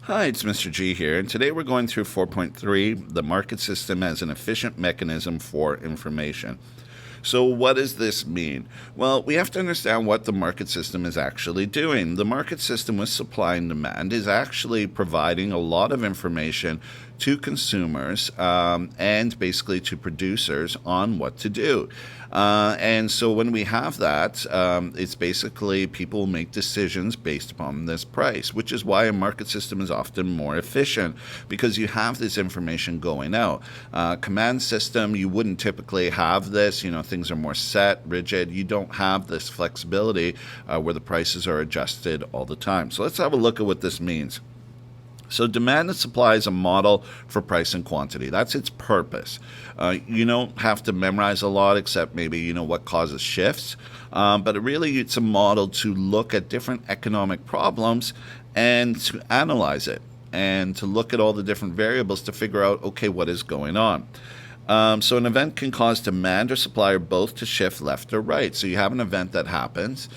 Hi, it's Mr. G here, and today we're going through 4.3, the market system as an efficient mechanism for information. So, what does this mean? Well, we have to understand what the market system is actually doing. The market system with supply and demand is actually providing a lot of information to consumers and basically to producers on what to do. And so when we have that, it's basically people make decisions based upon this price, which is why a market system is often more efficient because you have this information going out. Command system, you wouldn't typically have this. Things are more set, rigid. You don't have this flexibility where the prices are adjusted all the time. So let's have a look at what this means. So demand and supply is a model for price and quantity. That's its purpose. You don't have to memorize a lot except maybe what causes shifts. But really it's a model to look at different economic problems and to analyze it and to look at all the different variables to figure out, okay, what is going on. So an event can cause demand or supply or both to shift left or right. So you have an event that happens.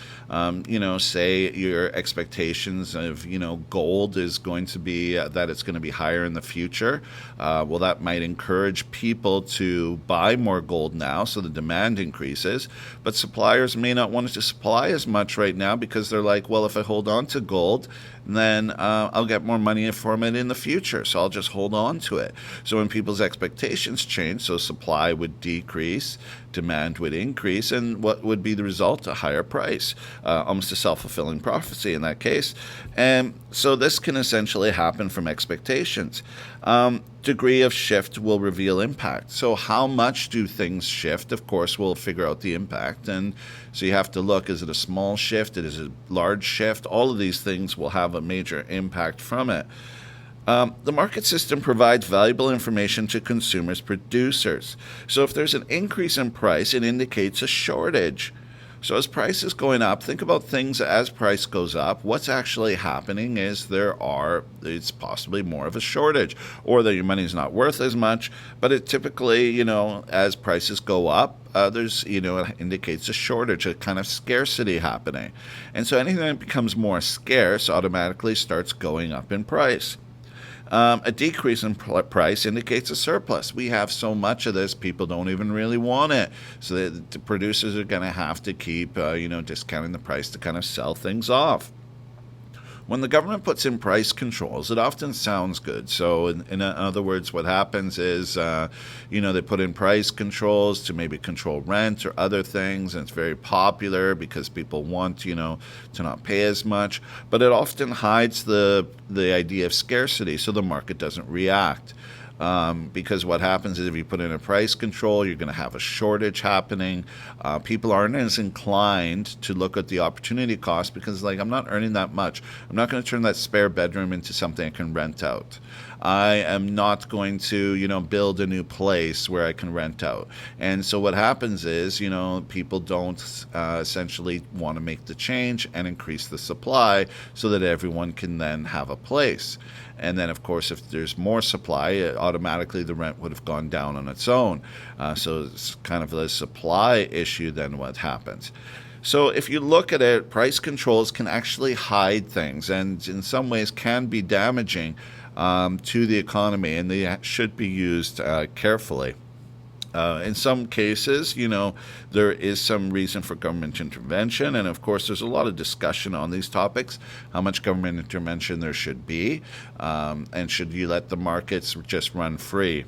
Say your expectations of, gold is going to be that it's going to be higher in the future. Well, that might encourage people to buy more gold now, so the demand increases. But suppliers may not want to supply as much right now because they're like, well, if I hold on to gold, then I'll get more money from it in the future. So I'll just hold on to it. So when people's expectations change, so supply would decrease, demand would increase, and what would be the result? A higher price, almost a self-fulfilling prophecy in that case. And so this can essentially happen from expectations. Degree of shift will reveal impact. So how much do things shift? Of course, we'll figure out the impact. And so you have to look, is it a small shift? Is it a large shift? All of these things will have a major impact from it. The market system provides valuable information to consumers, producers. So if there's an increase in price, it indicates a shortage. So as price is going up, think about things as price goes up. What's actually happening is it's possibly more of a shortage, or that your money is not worth as much. But it typically, as prices go up, it indicates a shortage, a kind of scarcity happening. And so anything that becomes more scarce automatically starts going up in price. A decrease in price indicates a surplus. We have so much of this, people don't even really want it. So the producers are going to have to keep, discounting the price to kind of sell things off. When the government puts in price controls, it often sounds good. So in other words, what happens is, they put in price controls to maybe control rent or other things, and it's very popular because people want, to not pay as much. But it often hides the idea of scarcity, so the market doesn't react. Because what happens is if you put in a price control, you're going to have a shortage happening. People aren't as inclined to look at the opportunity cost because, I'm not earning that much. I'm not going to turn that spare bedroom into something I can rent out. I am not going to, build a new place where I can rent out. And so what happens is, people don't essentially want to make the change and increase the supply so that everyone can then have a place. And then, of course, if there's more supply, automatically the rent would have gone down on its own. So it's kind of the supply issue then what happens. So if you look at it, price controls can actually hide things and in some ways can be damaging to the economy, and they should be used carefully. In some cases, there is some reason for government intervention. And of course, there's a lot of discussion on these topics, how much government intervention there should be, and should you let the markets just run free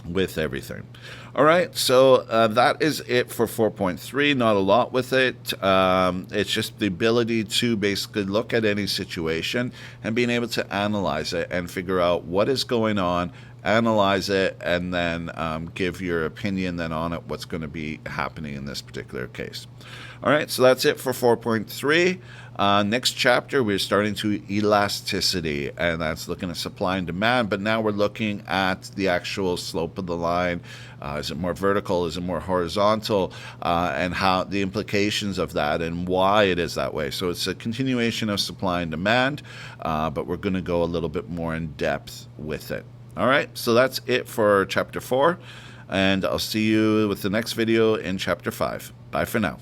with everything. All right, so that is it for 4.3. Not a lot with it. It's just the ability to basically look at any situation and being able to analyze it and figure out what is going on, analyze it, and then give your opinion then on it, what's going to be happening in this particular case. All right, so that's it for 4.3. Next chapter, we're starting to elasticity, and that's looking at supply and demand, but now we're looking at the actual slope of the line. Is it more vertical? Is it more horizontal? And how the implications of that and why it is that way. So it's a continuation of supply and demand, but we're going to go a little bit more in depth with it. All right, so that's it for Chapter 4, and I'll see you with the next video in Chapter 5. Bye for now.